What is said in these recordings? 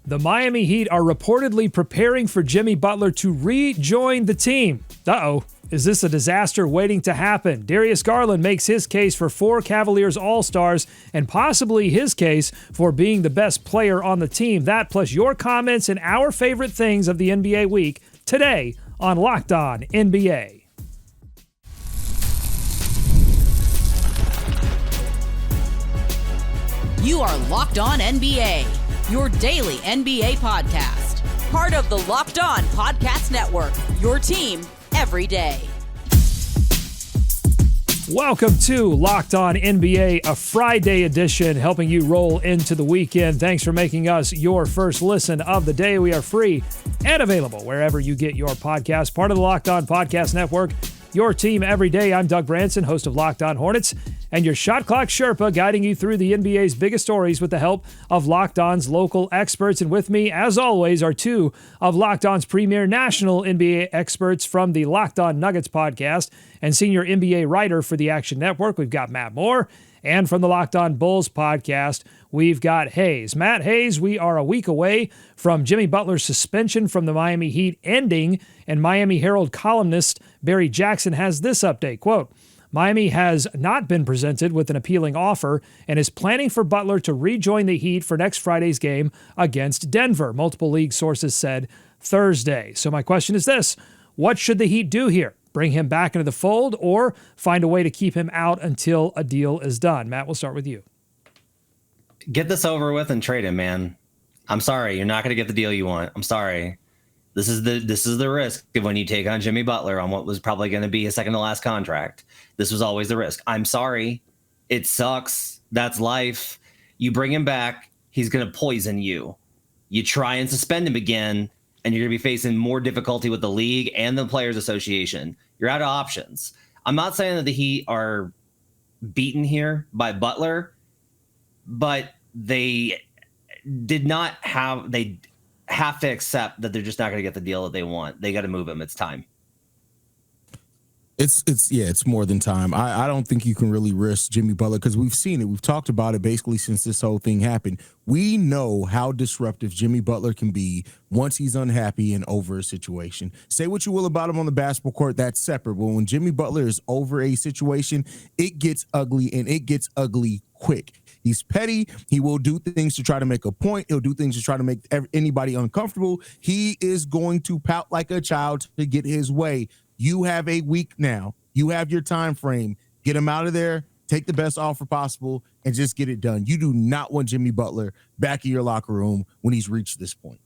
The Miami Heat are reportedly preparing for Jimmy Butler to rejoin the team. Uh-oh. Is this a disaster waiting to happen? Darius Garland makes his case for 4 Cavaliers All-Stars and possibly his case for being the best player on the team. That plus your comments and our favorite things of the NBA week today on Locked On NBA. You are Locked On NBA, your daily NBA podcast. Part of the Locked On Podcast Network, your team every day. Welcome to Locked On NBA, a Friday edition, helping you roll into the weekend. Thanks for making us your first listen of the day. We are free and available wherever you get your podcast. Part of the Locked On Podcast Network, your team every day. I'm Doug Branson, host of Locked On Hornets, and your Shot Clock Sherpa, guiding you through the NBA's biggest stories with the help of Locked On's local experts. And with me, as always, are 2 of Locked On's premier national NBA experts from the Locked On Nuggets podcast and senior NBA writer for the Action Network. We've got Matt Moore. And from the Locked On Bulls podcast, we've got Hayes. Matt Hayes, we are a week away from Jimmy Butler's suspension from the Miami Heat ending, and Miami Herald columnist Barry Jackson has this update, quote, Miami has not been presented with an appealing offer and is planning for Butler to rejoin the Heat for next Friday's game against Denver, multiple league sources said Thursday. So my question is this, what should the Heat do here? Bring him back into the fold or find a way to keep him out until a deal is done? Matt, we'll start with you. Get this over with and trade him, man. I'm sorry, you're not going to get the deal you want. I'm sorry. This is the risk of when you take on Jimmy Butler on what was probably going to be a second to last contract. This was always the risk. I'm sorry. It sucks. That's life. You bring him back, he's going to poison you. You try and suspend him again, and you're going to be facing more difficulty with the league and the Players Association. You're out of options. I'm not saying that the Heat are beaten here by Butler, but they have to accept that they're just not going to get the deal that they want. They got to move him. It's time. It's more than time. I don't think you can really risk Jimmy Butler because we've seen it. We've talked about it basically since this whole thing happened. We know how disruptive Jimmy Butler can be once he's unhappy and over a situation. Say what you will about him on the basketball court, that's separate. But when Jimmy Butler is over a situation, it gets ugly, and it gets ugly quick. He's petty. He will do things to try to make a point. He'll do things to try to make anybody uncomfortable. He is going to pout like a child to get his way. You have a week now. You have your time frame. Get him out of there. Take the best offer possible and just get it done. You do not want Jimmy Butler back in your locker room when he's reached this point.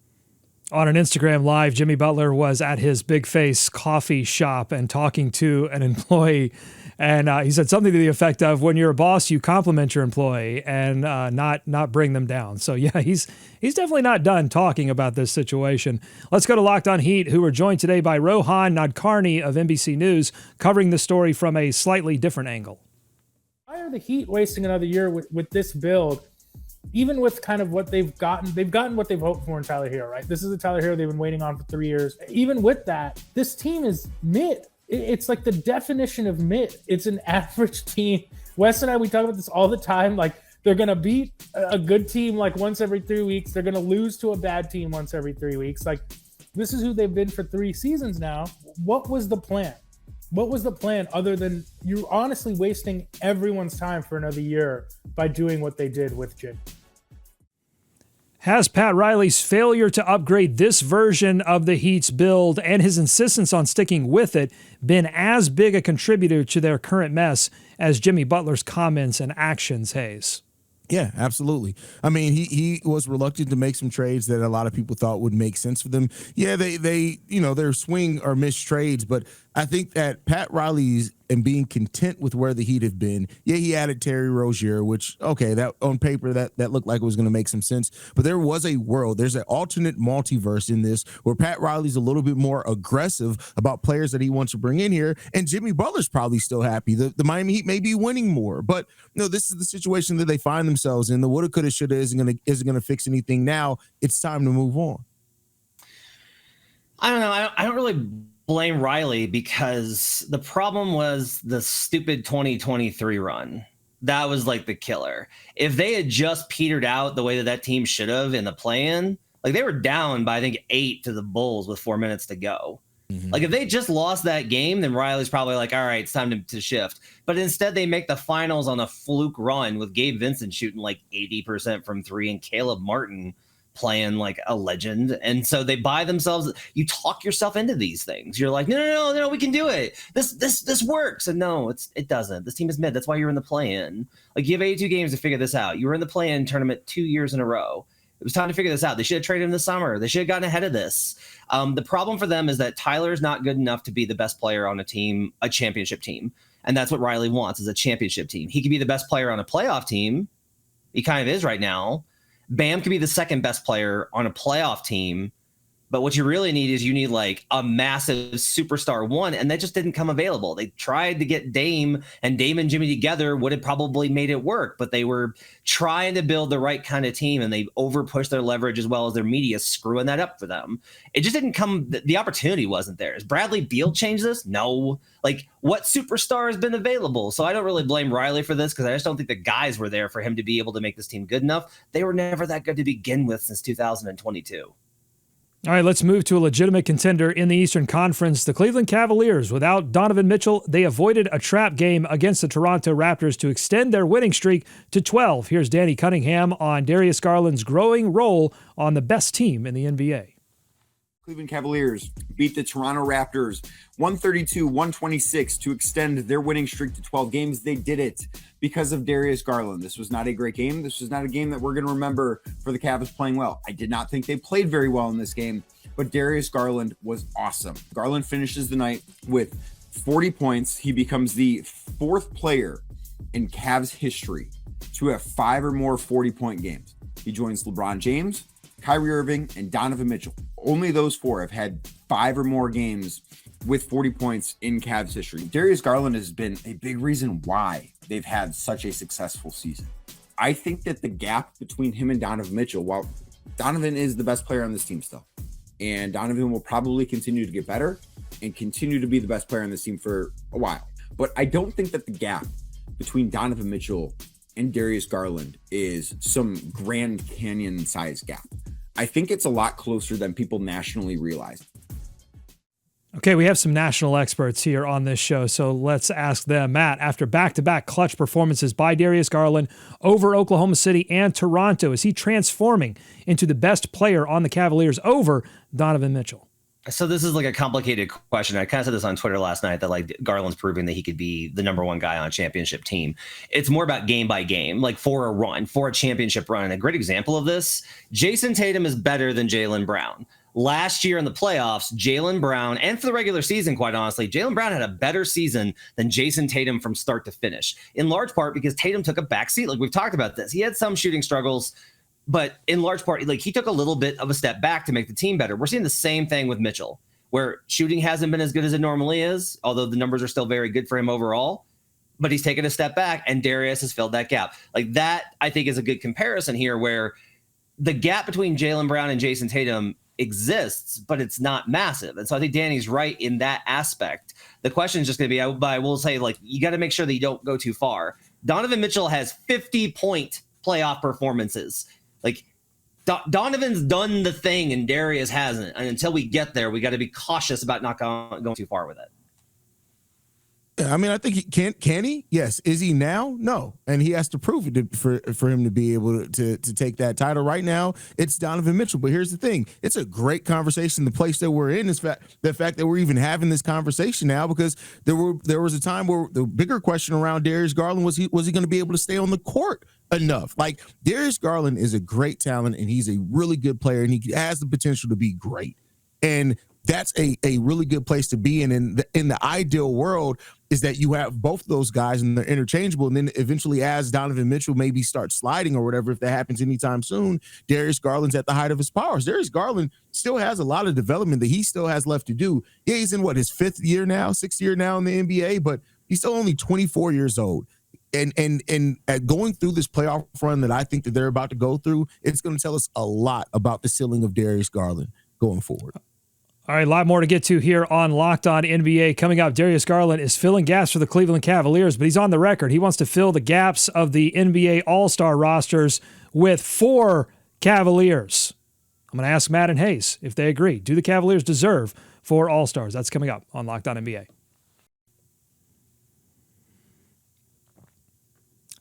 On an Instagram Live, Jimmy Butler was at his Big Face coffee shop and talking to an employee. And he said something to the effect of, when you're a boss, you compliment your employee and not bring them down. So, yeah, he's definitely not done talking about this situation. Let's go to Locked On Heat, who are joined today by Rohan Nadkarni of NBC News, covering the story from a slightly different angle. Why are the Heat wasting another year with this build, even with kind of what they've gotten? They've gotten what they've hoped for in Tyler Hero, right? This is the Tyler Hero they've been waiting on for 3 years. Even with that, this team is mid. It's like the definition of mid. It's an average team. Wes and I, we talk about this all the time. Like, they're going to beat a good team like once every 3 weeks. They're going to lose to a bad team once every 3 weeks. Like, this is who they've been for 3 seasons now. What was the plan? What was the plan other than you're honestly wasting everyone's time for another year by doing what they did with Jim? Has Pat Riley's failure to upgrade this version of the Heat's build and his insistence on sticking with it been as big a contributor to their current mess as Jimmy Butler's comments and actions, Hayes? Yeah, absolutely. I mean, he was reluctant to make some trades that a lot of people thought would make sense for them. Yeah, they their swing or miss trades, but I think that Pat Riley's and being content with where the Heat have been. Yeah, he added Terry Rozier, which, okay, that on paper that looked like it was going to make some sense. But there was a world, there's an alternate multiverse in this where Pat Riley's a little bit more aggressive about players that he wants to bring in here. And Jimmy Butler's probably still happy. The Miami Heat may be winning more, but this is the situation that they find themselves in. The woulda, coulda, shoulda isn't going to fix anything now. It's time to move on. I don't know. I don't really blame Riley because the problem was the stupid 2023 run. That was like the killer. If they had just petered out the way that team should have in the play-in, Like they were down by I think 8 to the Bulls with 4 minutes to go. Like if they just lost that game, then Riley's probably like, all right, it's time to shift. But instead they make the finals on a fluke run with Gabe Vincent shooting like 80% from 3 and Caleb Martin playing like a legend. And so they buy themselves, you talk yourself into these things. You're like, no, we can do it. This works. And no, it doesn't. This team is mid. That's why you're in the play-in. Like you have 82 games to figure this out. You were in the play-in tournament 2 years in a row. It was time to figure this out. They should have traded him this summer. They should have gotten ahead of this. The problem for them is that Tyler's not good enough to be the best player on a team, a championship team. And that's what Riley wants, is a championship team. He could be the best player on a playoff team. He kind of is right now. Bam could be the second best player on a playoff team. But what you really need is you need like a massive superstar one, and that just didn't come available. They tried to get Dame and Jimmy together would have probably made it work, but they were trying to build the right kind of team, and they overpushed their leverage as well as their media screwing that up for them. It just didn't come. The opportunity wasn't there. Is Bradley Beal change this? No. Like what superstar has been available? So I don't really blame Riley for this because I just don't think the guys were there for him to be able to make this team good enough. They were never that good to begin with since 2022. All right, let's move to a legitimate contender in the Eastern Conference. The Cleveland Cavaliers, without Donovan Mitchell, they avoided a trap game against the Toronto Raptors to extend their winning streak to 12. Here's Danny Cunningham on Darius Garland's growing role on the best team in the NBA. Cleveland Cavaliers beat the Toronto Raptors 132-126 to extend their winning streak to 12 games. They did it because of Darius Garland. This was not a great game. This was not a game that we're going to remember for the Cavs playing well. I did not think they played very well in this game, but Darius Garland was awesome. Garland finishes the night with 40 points. He becomes the 4th player in Cavs history to have 5 or more 40-point games. He joins LeBron James, Kyrie Irving, and Donovan Mitchell. Only those 4 have had 5 or more games with 40 points in Cavs history. Darius Garland has been a big reason why they've had such a successful season. I think that the gap between him and Donovan Mitchell, while Donovan is the best player on this team still, and Donovan will probably continue to get better and continue to be the best player on this team for a while. But I don't think that the gap between Donovan Mitchell and Darius Garland is some Grand Canyon size gap. I think it's a lot closer than people nationally realize. Okay, we have some national experts here on this show, so let's ask them. Matt, after back-to-back clutch performances by Darius Garland over Oklahoma City and Toronto, is he transforming into the best player on the Cavaliers over Donovan Mitchell? So this is like a complicated question. I kind of said this on Twitter last night that like Garland's proving that he could be the number one guy on a championship team. It's more about game by game, like for a run, for a championship run. And a great example of this, Jason Tatum is better than Jalen Brown. Last year in the playoffs, Jalen Brown, and for the regular season, quite honestly, Jalen Brown had a better season than Jason Tatum from start to finish, in large part because Tatum took a backseat. Like we've talked about this. He had some shooting struggles, but in large part, like he took a little bit of a step back to make the team better. We're seeing the same thing with Mitchell, where shooting hasn't been as good as it normally is, although the numbers are still very good for him overall. But he's taken a step back, and Darius has filled that gap. Like that, I think, is a good comparison here, where the gap between Jalen Brown and Jason Tatum exists, but it's not massive. And so I think Danny's right in that aspect. The question is just going to be, I will say, like, you got to make sure that you don't go too far. Donovan Mitchell has 50-point playoff performances. Like, Donovan's done the thing and Darius hasn't. And until we get there, we got to be cautious about not going too far with it. I mean, I think he can he? Yes. Is he now? No. And he has to prove it for him to be able to take that title. Right now, it's Donovan Mitchell. But here's the thing. It's a great conversation. The place that we're in is the fact that we're even having this conversation now, because there was a time where the bigger question around Darius Garland was he going to be able to stay on the court enough? Like, Darius Garland is a great talent, and he's a really good player, and he has the potential to be great. And that's a really good place to be in. And in the ideal world is that you have both of those guys and they're interchangeable. And then eventually, as Donovan Mitchell maybe starts sliding or whatever, if that happens anytime soon, Darius Garland's at the height of his powers. Darius Garland still has a lot of development that he still has left to do. Yeah, he's in his 6th year now in the NBA, but he's still only 24 years old. And at going through this playoff run that I think that they're about to go through, it's going to tell us a lot about the ceiling of Darius Garland going forward. All right, a lot more to get to here on Locked On NBA. Coming up, Darius Garland is filling gaps for the Cleveland Cavaliers, but he's on the record. He wants to fill the gaps of the NBA All-Star rosters with 4 Cavaliers. I'm going to ask Matt and Hayes if they agree. Do the Cavaliers deserve 4 All-Stars? That's coming up on Locked On NBA.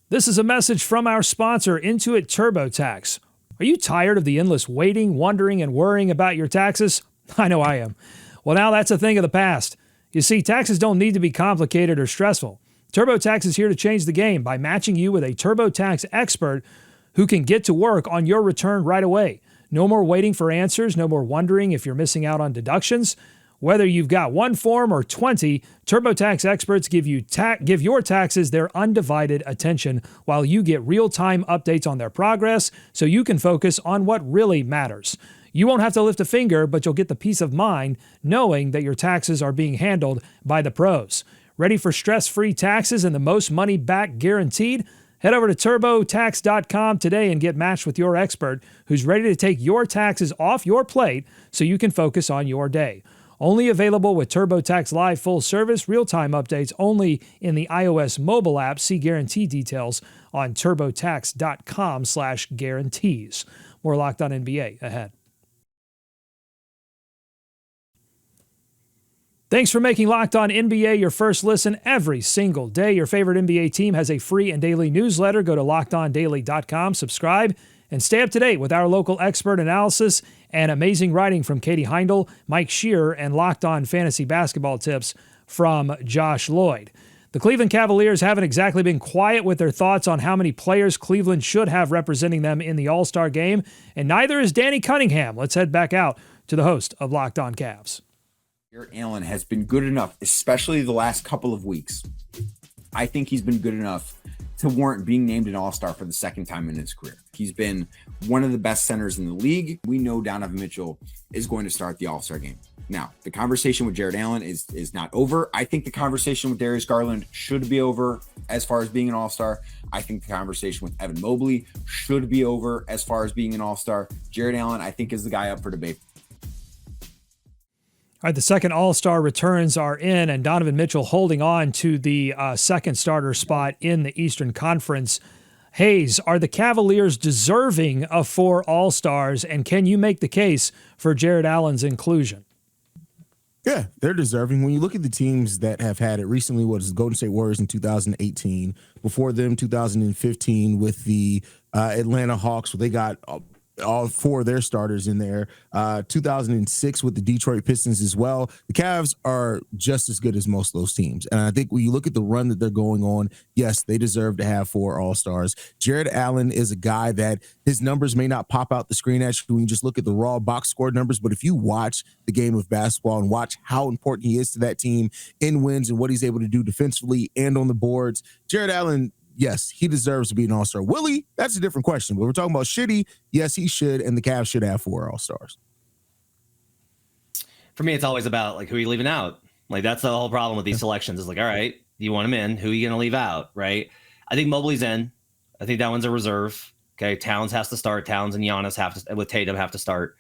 This is a message from our sponsor, Intuit TurboTax. Are you tired of the endless waiting, wondering, and worrying about your taxes? I know I am. Well, now that's a thing of the past. You see, taxes don't need to be complicated or stressful. TurboTax is here to change the game by matching you with a TurboTax expert who can get to work on your return right away. No more waiting for answers, no more wondering if you're missing out on deductions. Whether you've got one form or 20, TurboTax experts give your taxes their undivided attention while you get real-time updates on their progress so you can focus on what really matters. You won't have to lift a finger, but you'll get the peace of mind knowing that your taxes are being handled by the pros. Ready for stress-free taxes and the most money back guaranteed? Head over to TurboTax.com today and get matched with your expert who's ready to take your taxes off your plate so you can focus on your day. Only available with TurboTax Live full service, real-time updates only in the iOS mobile app. See guarantee details on TurboTax.com/guarantees. More Locked On NBA ahead. Thanks for making Locked On NBA your first listen every single day. Your favorite NBA team has a free and daily newsletter. Go to LockedOnDaily.com, subscribe, and stay up to date with our local expert analysis and amazing writing from Katie Heindel, Mike Shearer, and Locked On Fantasy Basketball tips from Josh Lloyd. The Cleveland Cavaliers haven't exactly been quiet with their thoughts on how many players Cleveland should have representing them in the All-Star game, and neither is Danny Cunningham. Let's head back out to the host of Locked On Cavs. Jarrett Allen has been good enough, especially the last couple of weeks. I think he's been good enough to warrant being named an All-Star for the second time in his career. He's been one of the best centers in the league. We know Donovan Mitchell is going to start the All-Star game. Now, the conversation with Jarrett Allen is not over. I think the conversation with Darius Garland should be over as far as being an All-Star. I think the conversation with Evan Mobley should be over as far as being an All-Star. Jarrett Allen, I think, is the guy up for debate. All right, the second All-Star returns are in, and Donovan Mitchell holding on to the second starter spot in the Eastern Conference. Hayes, are the Cavaliers deserving of 4 All-Stars, and can you make the case for Jarrett Allen's inclusion? Yeah, they're deserving. When you look at the teams that have had it recently, what is Golden State Warriors in 2018, before them 2015 with the Atlanta Hawks, where they got all 4 of their starters in there. 2006 with the Detroit Pistons as well. The Cavs are just as good as most of those teams. And I think when you look at the run that they're going on, yes, they deserve to have 4 All-Stars. Jarrett Allen is a guy that his numbers may not pop out the screen at you when you just look at the raw box score numbers, but if you watch the game of basketball and watch how important he is to that team in wins and what he's able to do defensively and on the boards, Jarrett Allen, yes, he deserves to be an All-Star. Will he? That's a different question. But we're talking about should he? Yes, he should, and the Cavs should have 4 All-Stars. For me, it's always about like who are you leaving out? Like that's the whole problem with these selections. Is like, all right, you want him in? Who are you going to leave out? Right? I think Mobley's in. I think that one's a reserve. Okay, Towns has to start. Towns and Giannis have to, with Tatum, have to start.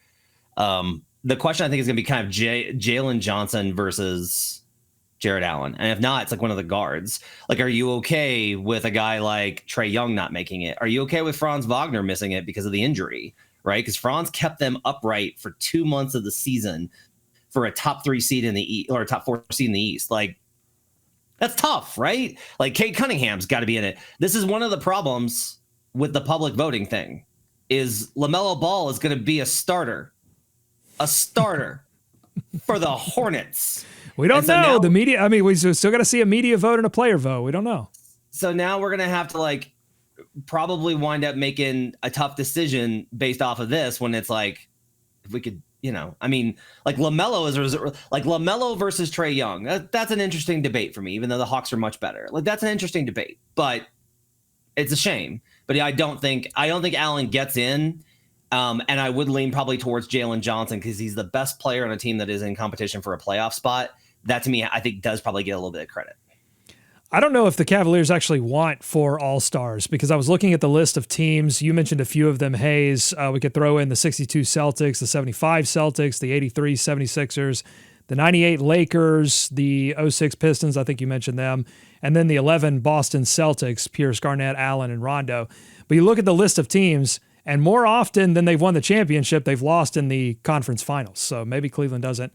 The question I think is going to be kind of Jalen Johnson versus Jarrett Allen. And if not, it's like one of the guards. Like, are you okay with a guy like Trae Young not making it? Are you okay with Franz Wagner missing it because of the injury, right? Because Franz kept them upright for 2 months of the season for a top 3 seed in the East or a top 4 seed in the East. Like, that's tough, right? Like, Cade Cunningham's got to be in it. This is one of the problems with the public voting thing is LaMelo Ball is going to be a starter for the Hornets. We don't know. Now, the media, I mean, we still got to see a media vote and a player vote. We don't know. So now we're going to have to like probably wind up making a tough decision based off of this when it's like, if we could, you know, I mean, like LaMelo is like LaMelo versus Trae Young. That's an interesting debate for me, even though the Hawks are much better. Like that's an interesting debate, but it's a shame. But yeah, I don't think Allen gets in. And I would lean probably towards Jalen Johnson because he's the best player on a team that is in competition for a playoff spot. That to me, I think does probably get a little bit of credit. I don't know if the Cavaliers actually want 4 All-Stars because I was looking at the list of teams. You mentioned a few of them, Hayes. We could throw in the 62 Celtics, the 75 Celtics, the 83 76ers, the 98 Lakers, the 06 Pistons, I think you mentioned them, and then the 11 Boston Celtics, Pierce, Garnett, Allen, and Rondo. But you look at the list of teams, And more often than they've won the championship, they've lost in the conference finals. So maybe Cleveland doesn't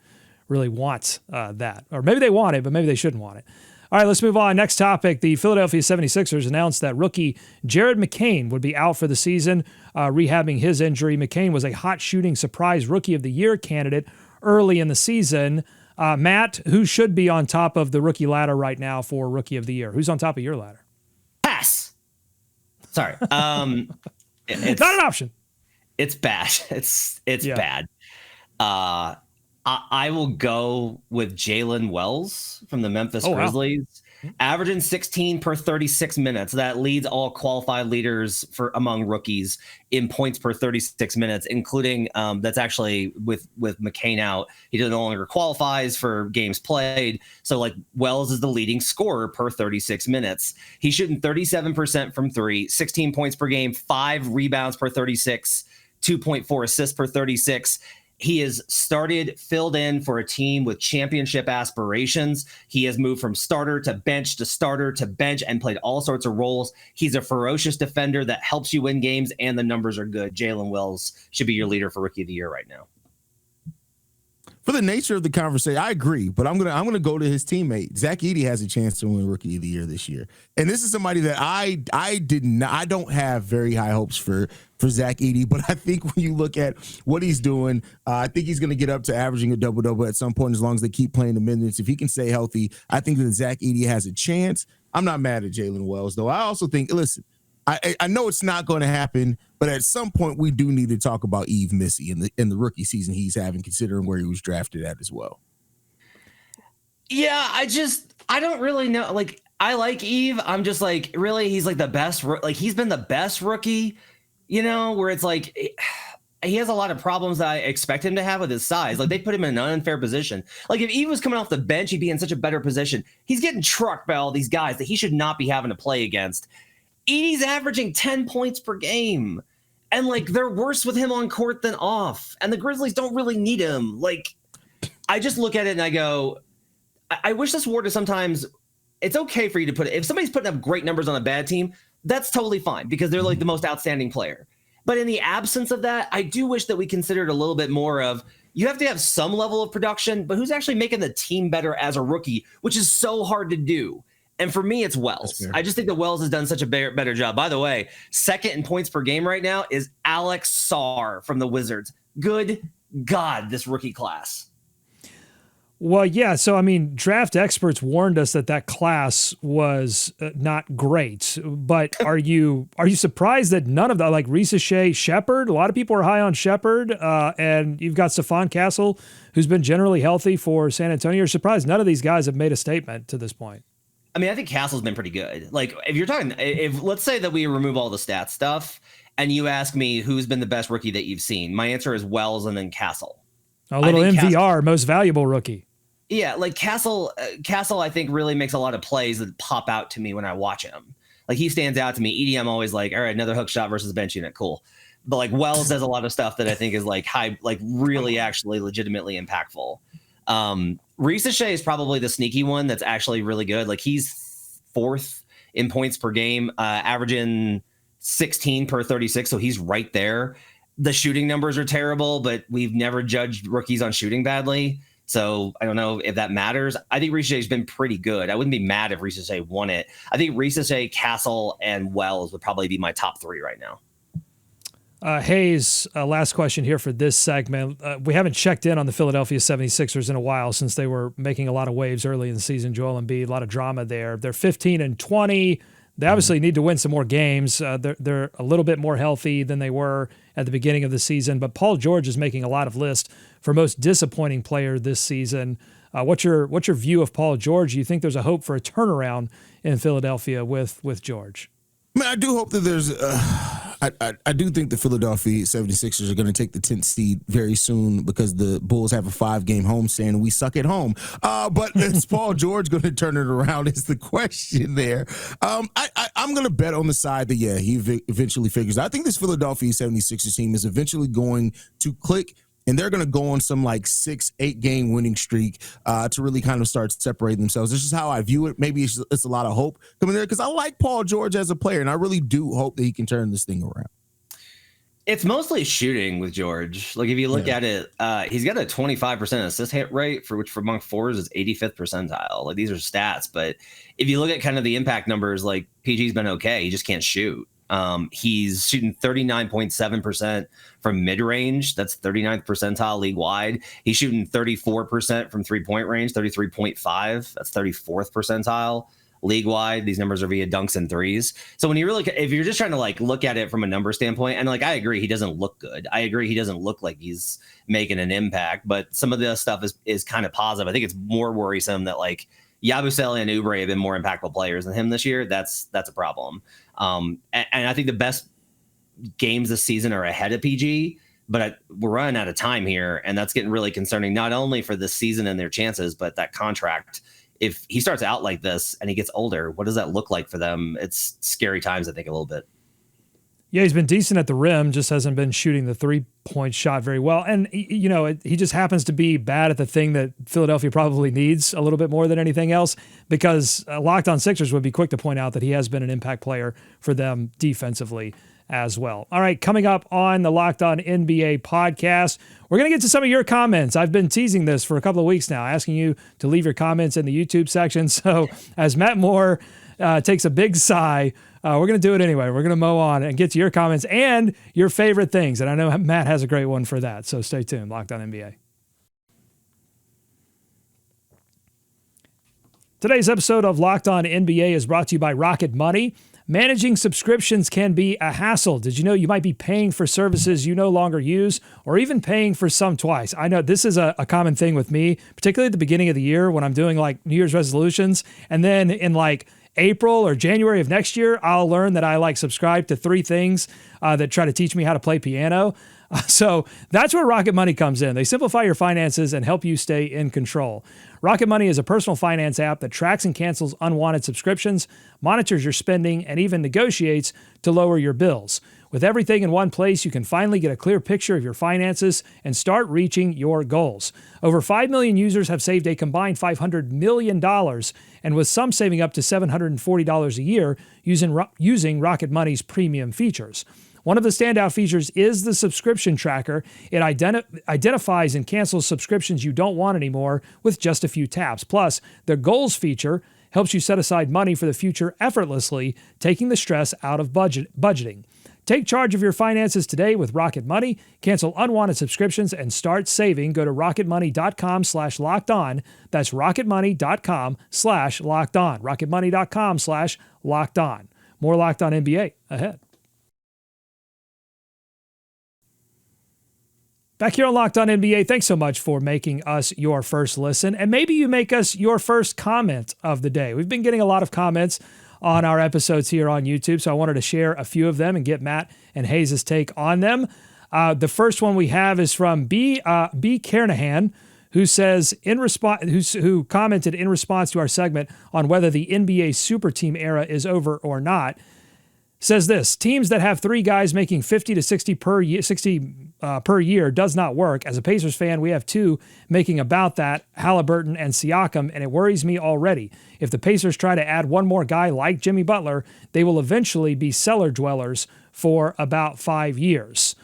really want that. Or maybe they want it, but maybe they shouldn't want it. All right, let's move on. Next topic. The Philadelphia 76ers announced that rookie Jared McCain would be out for the season, rehabbing his injury. McCain was a hot shooting surprise rookie of the year candidate early in the season. Matt, who should be on top of the rookie ladder right now for rookie of the year? Who's on top of your ladder? Pass. Sorry. It's not an option. It's bad. It's bad. I will go with Jalen Wells from the Memphis Grizzlies, averaging 16 per 36 minutes. That leads all qualified leaders among rookies in points per 36 minutes, including that's actually with McCain out. He no longer qualifies for games played. So like Wells is the leading scorer per 36 minutes. He's shooting 37% from three, 16 points per game, 5 rebounds per 36, 2.4 assists per 36. He has filled in for a team with championship aspirations. He has moved from starter to bench and played all sorts of roles. He's a ferocious defender that helps you win games, and the numbers are good. Jalen Wells should be your leader for rookie of the year right now. For the nature of the conversation, I agree, but I'm gonna go to his teammate. Zach Edey has a chance to win Rookie of the Year this year, and this is somebody that I don't have very high hopes for Zach Edey, but I think when you look at what he's doing, I think he's gonna get up to averaging a double-double at some point as long as they keep playing the minutes. If he can stay healthy, I think that Zach Edey has a chance. I'm not mad at Jalen Wells though. I also think, listen, I know it's not going to happen, but at some point we do need to talk about Yves Missy in the rookie season he's having, considering where he was drafted at as well. Yeah, I don't really know. Like, I like Yves. I'm just like, really, he's like the best. Like, he's been the best rookie, where it's like he has a lot of problems that I expect him to have with his size. Like, they put him in an unfair position. Like, if Yves was coming off the bench, he'd be in such a better position. He's getting trucked by all these guys that he should not be having to play against. Edey's averaging 10 points per game, and like they're worse with him on court than off, and the Grizzlies don't really need him. Like, I just look at it and I go, I wish this were to sometimes. It's okay for you to put it. If somebody's putting up great numbers on a bad team, that's totally fine because they're like the most outstanding player. But in the absence of that, I do wish that we considered a little bit more of, you have to have some level of production, but who's actually making the team better as a rookie, which is so hard to do. And for me, it's Wells. I just think that Wells has done such a better job. By the way, second in points per game right now is Alex Sarr from the Wizards. Good God, this rookie class. Well, yeah. So, I mean, draft experts warned us that class was not great. But are you surprised that none of that, like Ricochet, Shepherd, a lot of people are high on Shepherd, and you've got Stephon Castle, who's been generally healthy for San Antonio. You're surprised none of these guys have made a statement to this point. I mean, I think Castle's been pretty good. Like, if let's say that we remove all the stats stuff and you ask me who's been the best rookie that you've seen, my answer is Wells and then Castle. A little MVR, most valuable rookie. Yeah, like Castle, I think really makes a lot of plays that pop out to me when I watch him. Like, he stands out to me. Edey, I'm always like, all right, another hook shot versus bench unit, cool. But like Wells does a lot of stuff that I think is like high, like really actually legitimately impactful. Ricochet is probably the sneaky one that's actually really good. Like, he's fourth in points per game, averaging 16 per 36. So he's right there. The shooting numbers are terrible, but we've never judged rookies on shooting badly. So I don't know if that matters. I think Ricochet's been pretty good. I wouldn't be mad if Ricochet won it. I think Ricochet, Castle, and Wells would probably be my top three right now. Hayes, last question here for this segment. We haven't checked in on the Philadelphia 76ers in a while since they were making a lot of waves early in the season. Joel Embiid, a lot of drama there. They're 15-20. They obviously need to win some more games. They're a little bit more healthy than they were at the beginning of the season. But Paul George is making a lot of lists for most disappointing player this season. What's your view of Paul George? Do you think there's a hope for a turnaround in Philadelphia with George? I mean, I do hope that there's I do think the Philadelphia 76ers are going to take the 10th seed very soon because the Bulls have a 5-game homestand and we suck at home. But is Paul George going to turn it around is the question there. I'm going to bet on the side that, yeah, he eventually figures out. I think this Philadelphia 76ers team is eventually going to click, and they're going to go on some like 6-8 game winning streak to really kind of start separating themselves. This is how I view it. Maybe it's a lot of hope coming there because I like Paul George as a player, and I really do hope that he can turn this thing around. It's mostly shooting with George. Like if you look at it, he's got a 25% assist hit rate, which for among fours is 85th percentile. Like these are stats, but if you look at kind of the impact numbers, like PG's been okay. He just can't shoot. He's shooting 39.7% from mid range. That's 39th percentile league wide. He's shooting 34% from 3-point range, 33.5. That's 34th percentile. League wide, these numbers are via dunks and threes. So when you really, if you're just trying to like look at it from a number standpoint, and like I agree, he doesn't look good. I agree, he doesn't look like he's making an impact. But some of the stuff is kind of positive. I think it's more worrisome that like Yabusele and Oubre have been more impactful players than him this year. That's a problem. And I think the best games this season are ahead of PG. But we're running out of time here, and that's getting really concerning. Not only for this season and their chances, but that contract. If he starts out like this and he gets older, what does that look like for them? It's scary times, I think, a little bit. Yeah, he's been decent at the rim, just hasn't been shooting the 3-point shot very well. And, you know, he just happens to be bad at the thing that Philadelphia probably needs a little bit more than anything else, because Locked On Sixers would be quick to point out that he has been an impact player for them defensively as well. All right, coming up on the Locked On NBA podcast, we're going to get to some of your comments. I've been teasing this for a couple of weeks now, asking you to leave your comments in the YouTube section. So as Matt Moore takes a big sigh, we're going to do it anyway. We're going to mow on and get to your comments and your favorite things. And I know Matt has a great one for that. So stay tuned. Locked On NBA. Today's episode of Locked On NBA is brought to you by Rocket Money. Managing subscriptions can be a hassle. Did you know you might be paying for services you no longer use, or even paying for some twice? I know this is a common thing with me, particularly at the beginning of the year when I'm doing like New Year's resolutions. And then in like April or January of next year, I'll learn that I like subscribe to 3 things that try to teach me how to play piano. So that's where Rocket Money comes in. They simplify your finances and help you stay in control. Rocket Money is a personal finance app that tracks and cancels unwanted subscriptions, monitors your spending, and even negotiates to lower your bills. With everything in one place, you can finally get a clear picture of your finances and start reaching your goals. Over 5 million users have saved a combined $500 million, and with some saving up to $740 a year using Rocket Money's premium features. One of the standout features is the subscription tracker. It identifies and cancels subscriptions you don't want anymore with just a few taps. Plus, the goals feature helps you set aside money for the future effortlessly, taking the stress out of budgeting. Take charge of your finances today with Rocket Money. Cancel unwanted subscriptions and start saving. Go to rocketmoney.com/lockedon. That's rocketmoney.com/lockedon. rocketmoney.com/lockedon. More Locked On NBA ahead. Back here on Locked On NBA, thanks so much for making us your first listen. And maybe you make us your first comment of the day. We've been getting a lot of comments on our episodes here on YouTube, so I wanted to share a few of them and get Matt and Hayes' take on them. The first one we have is from B. Kernahan, who says who commented in response to our segment on whether the NBA super team era is over or not. Says this: teams that have 3 guys making 50 to 60 per year does not work. As a Pacers fan, we have 2 making about that, Halliburton and Siakam, and it worries me already. If the Pacers try to add one more guy like Jimmy Butler, they will eventually be cellar dwellers for about 5 years.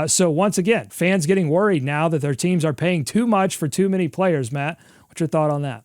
So once again, fans getting worried now that their teams are paying too much for too many players. Matt, what's your thought on that?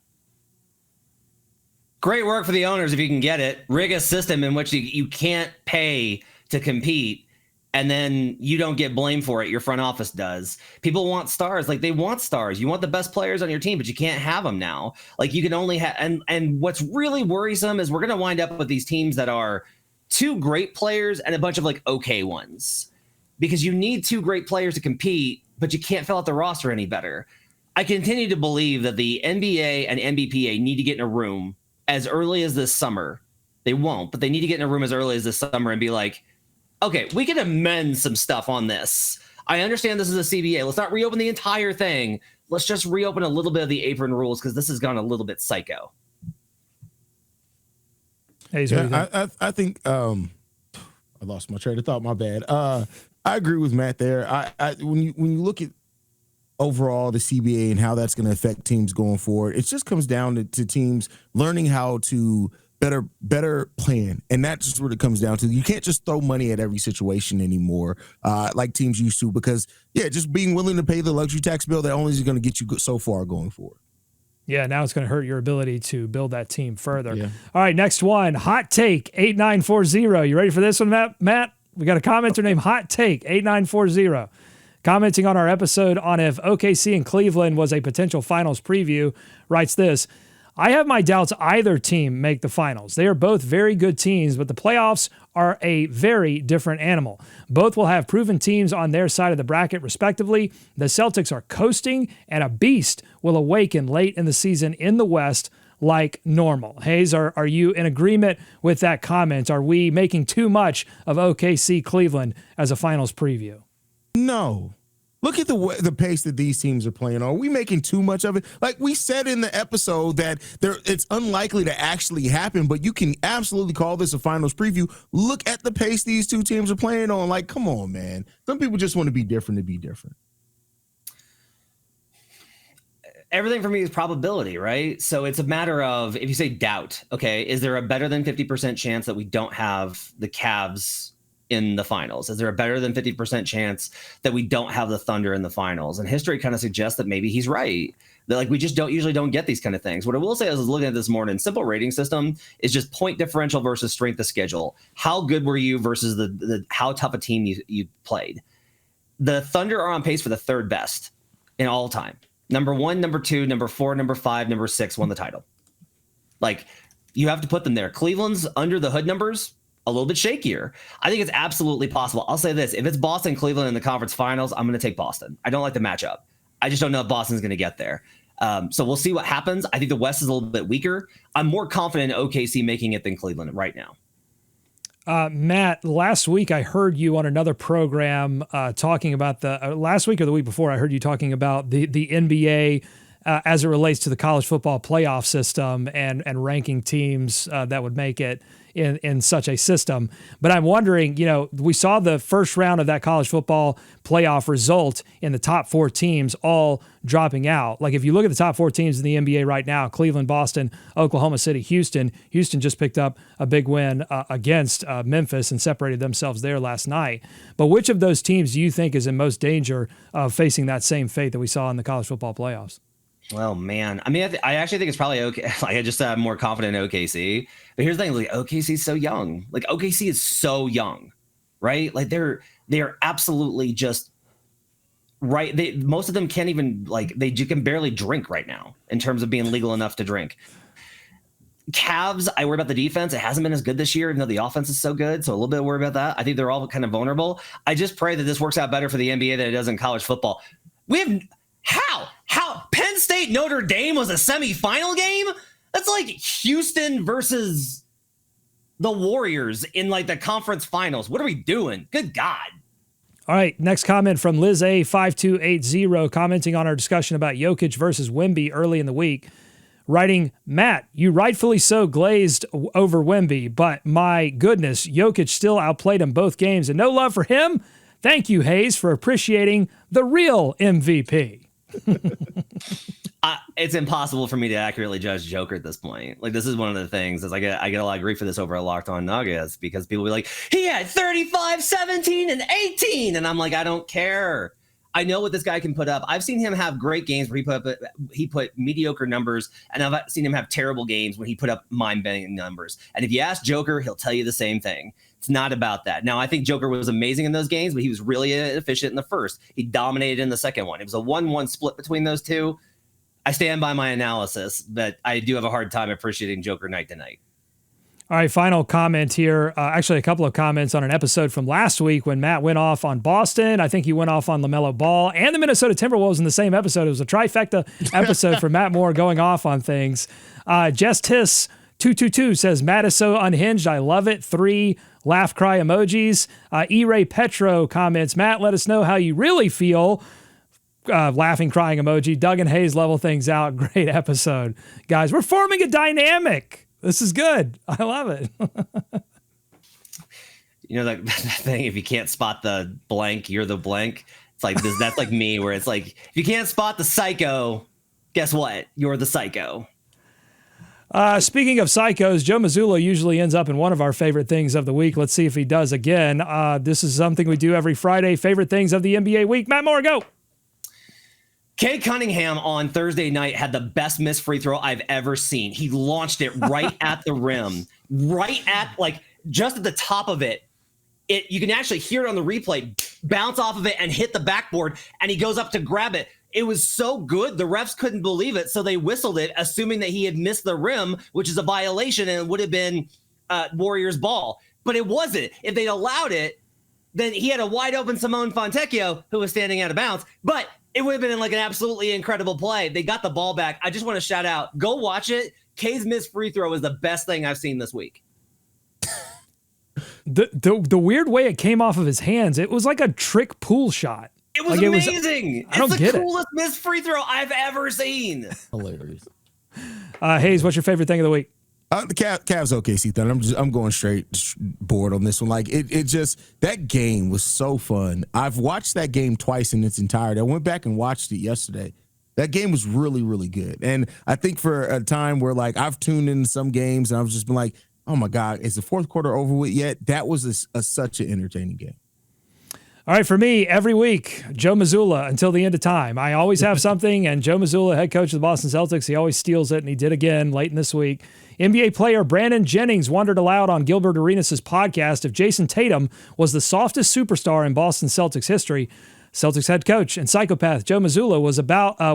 Great work for the owners if you can get it. Rig a system in which you can't pay to compete, and then you don't get blamed for it. Your front office does. People want stars. Like, they want stars. You want the best players on your team, but you can't have them now. Like, you can only have, and what's really worrisome is we're going to wind up with these teams that are 2 great players and a bunch of like okay ones, because you need 2 great players to compete, but you can't fill out the roster any better. I continue to believe that the NBA and NBPA need to get in a room as early as this summer. They won't, but they need to get in a room as early as this summer and be like, okay, we can amend some stuff on this. I understand this is a CBA. Let's not reopen the entire thing. Let's just reopen a little bit of the apron rules, because this has gone a little bit psycho. Hey, I think I lost my train of thought. My bad. I agree with Matt there. When you look at overall the CBA and how that's going to affect teams going forward, it just comes down to teams learning how to better plan. And that's just what it comes down to. You can't just throw money at every situation anymore, like teams used to, because just being willing to pay the luxury tax bill, that only is going to get you so far going forward. Yeah, now it's going to hurt your ability to build that team further. Yeah. All right, next one, Hot Take 8940. You ready for this one, Matt? We got a commenter named Hot Take 8940 commenting on our episode on if OKC and Cleveland was a potential finals preview, writes this: I have my doubts either team make the finals. They are both very good teams, but the playoffs are a very different animal. Both will have proven teams on their side of the bracket, respectively. The Celtics are coasting, and a beast will awaken late in the season in the West like normal. Hayes, are you in agreement with that comment? Are we making too much of OKC Cleveland as a finals preview? No. Look at the pace that these teams are playing on. Are we making too much of it? Like we said in the episode that it's unlikely to actually happen, but you can absolutely call this a finals preview. Look at the pace these two teams are playing on. Like, come on, man. Some people just want to be different to be different. Everything for me is probability, right? So it's a matter of, if you say doubt, okay, is there a better than 50% chance that we don't have the Cavs in the finals? Is there a better than 50% chance that we don't have the Thunder in the finals? And history kind of suggests that maybe he's right. That like we just usually don't get these kind of things. What I will say is, I was looking at this morning, simple rating system is just point differential versus strength of schedule. How good were you versus the how tough a team you played? The Thunder are on pace for the third best in all time. Number 1, number 2, number 4, number 5, number 6 won the title. Like, you have to put them there. Cleveland's under the hood numbers, a little bit shakier. I think it's absolutely possible. I'll say this: if it's Boston, Cleveland in the conference finals, I'm going to take Boston. I don't like the matchup. I just don't know if Boston's going to get there. So we'll see what happens. I think the West is a little bit weaker. I'm more confident in OKC making it than Cleveland right now. Matt, last week I heard you on another program talking about last week or the week before, I heard you talking about the NBA as it relates to the college football playoff system and ranking teams that would make it in such a system. But I'm wondering, we saw the first round of that college football playoff result in the top 4 teams all dropping out. Like if you look at the top 4 teams in the NBA right now, Cleveland, Boston, Oklahoma City, Houston just picked up a big win against Memphis and separated themselves there last night. But which of those teams do you think is in most danger of facing that same fate that we saw in the college football playoffs? Well, man, I mean, I actually think it's probably okay. Like, I just am more confident in OKC. But here's the thing: like, OKC is so young. Like, OKC is so young, right? Like, they are absolutely just right. Most of them can't even you can barely drink right now in terms of being legal enough to drink. Cavs, I worry about the defense. It hasn't been as good this year, even though the offense is so good. So a little bit worried about that. I think they're all kind of vulnerable. I just pray that this works out better for the NBA than it does in college football. How Penn State Notre Dame was a semifinal game? That's like Houston versus the Warriors in like the conference finals. What are we doing? Good God. All right, next comment from Liz A5280 commenting on our discussion about Jokic versus Wemby early in the week, writing, Matt, you rightfully so glazed over Wemby, but my goodness, Jokic still outplayed him both games, and no love for him? Thank you, Hayes, for appreciating the real MVP. It's impossible for me to accurately judge Joker at this point. Like, this is one of the things is I get a lot of grief for this over at Locked On Nuggets because people be like, he had 35, 17, and 18. And I'm like, I don't care. I know what this guy can put up. I've seen him have great games where he put mediocre numbers, and I've seen him have terrible games when he put up mind-bending numbers. And if you ask Joker, he'll tell you the same thing. It's not about that. Now, I think Joker was amazing in those games, but he was really efficient in the first. He dominated in the second one. It was a 1-1 split between those two. I stand by my analysis, but I do have a hard time appreciating Joker night to night. All right, final comment here. Actually, a couple of comments on an episode from last week when Matt went off on Boston. I think he went off on LaMelo Ball and the Minnesota Timberwolves in the same episode. It was a trifecta episode for Matt Moore going off on things. Just Hiss 222 says, Matt is so unhinged. I love it. 3 laugh cry emojis. E-Ray Petro comments, Matt, let us know how you really feel. Laughing, crying emoji. Doug and Hayes level things out. Great episode. Guys, we're forming a dynamic. This is good. I love it. That thing, if you can't spot the blank, you're the blank. It's like this, that's like me, where it's like, if you can't spot the psycho, guess what? You're the psycho. Speaking of psychos, Joe Mazzulla usually ends up in one of our favorite things of the week. Let's see if he does again. This is something we do every Friday. Favorite things of the NBA week. Matt Moore, go. Cade Cunningham on Thursday night had the best missed free throw I've ever seen. He launched it right at the rim, right at just at the top of it. You can actually hear it on the replay, bounce off of it and hit the backboard, and he goes up to grab it. It was so good, the refs couldn't believe it, so they whistled it, assuming that he had missed the rim, which is a violation, and it would have been Warriors ball. But it wasn't. If they'd allowed it, then he had a wide open Simone Fontecchio who was standing out of bounds. But it would have been an absolutely incredible play. They got the ball back. I just want to shout out, go watch it. Kay's missed free throw is the best thing I've seen this week. The weird way it came off of his hands, it was like a trick pool shot. It was amazing. It's the coolest missed free throw I've ever seen. Hilarious. Hayes, what's your favorite thing of the week? The Cavs OKC thing. I'm going straight board on this one. It just, that game was so fun. I've watched that game twice in its entirety. I went back and watched it yesterday. That game was really, really good. And I think for a time where I've tuned in some games and I've just been like, oh my God, is the fourth quarter over with yet? That was such an entertaining game. All right, for me, every week, Joe Mazzulla until the end of time. I always have something, and Joe Mazzulla, head coach of the Boston Celtics, he always steals it, and he did again late in this week. NBA player Brandon Jennings wondered aloud on Gilbert Arenas' podcast if Jason Tatum was the softest superstar in Boston Celtics history. Celtics head coach and psychopath Joe Mazzulla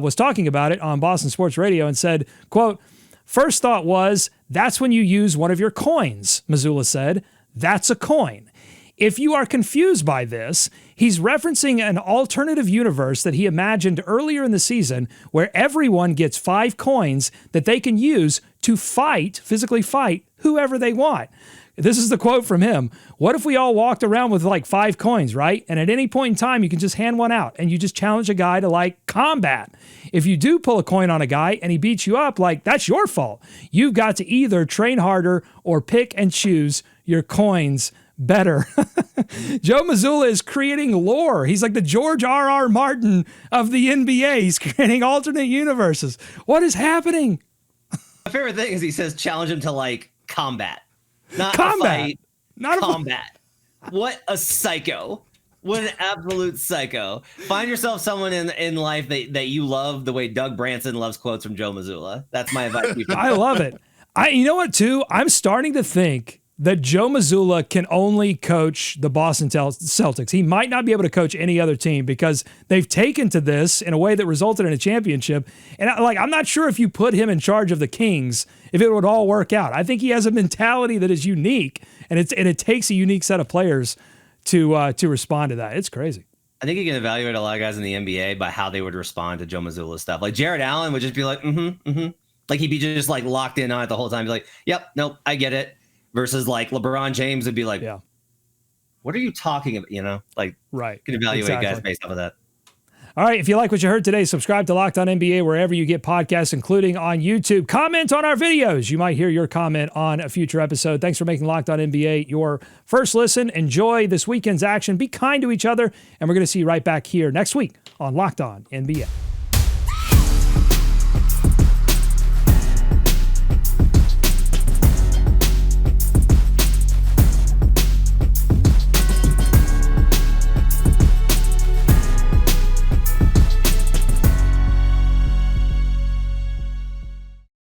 was talking about it on Boston Sports Radio and said, quote, "First thought was, that's when you use one of your coins," Mazzulla said. "That's a coin. If you are confused by this, he's referencing an alternative universe that he imagined earlier in the season where everyone gets 5 coins that they can use to physically fight whoever they want." This is the quote from him. "What if we all walked around with 5 coins, right? And at any point in time, you can just hand one out and you just challenge a guy to combat. If you do pull a coin on a guy and he beats you up, that's your fault. You've got to either train harder or pick and choose your coins better." Joe Mazzulla is creating lore. He's like the George R.R. Martin of the NBA. He's creating alternate universes. What is happening? My favorite thing is he says challenge him to combat. Not combat. A fight, not combat. What a psycho. What an absolute psycho. Find yourself someone in life that you love the way Doug Branson loves quotes from Joe Mazzulla. That's my advice to you. I love it. You know what, too? I'm starting to think that Joe Mazzulla can only coach the Boston Celtics. He might not be able to coach any other team because they've taken to this in a way that resulted in a championship. And I'm not sure if you put him in charge of the Kings, if it would all work out. I think he has a mentality that is unique, and it takes a unique set of players to respond to that. It's crazy. I think you can evaluate a lot of guys in the NBA by how they would respond to Joe Mazzulla stuff. Jared Allen would just be like, he'd be just locked in on it the whole time. Be like, yep, nope, I get it. Versus LeBron James would be like, yeah, what are you talking about? Right. You can evaluate guys based off of that. All right. If you like what you heard today, subscribe to Locked On NBA wherever you get podcasts, including on YouTube. Comment on our videos. You might hear your comment on a future episode. Thanks for making Locked On NBA your first listen. Enjoy this weekend's action. Be kind to each other. And we're going to see you right back here next week on Locked On NBA.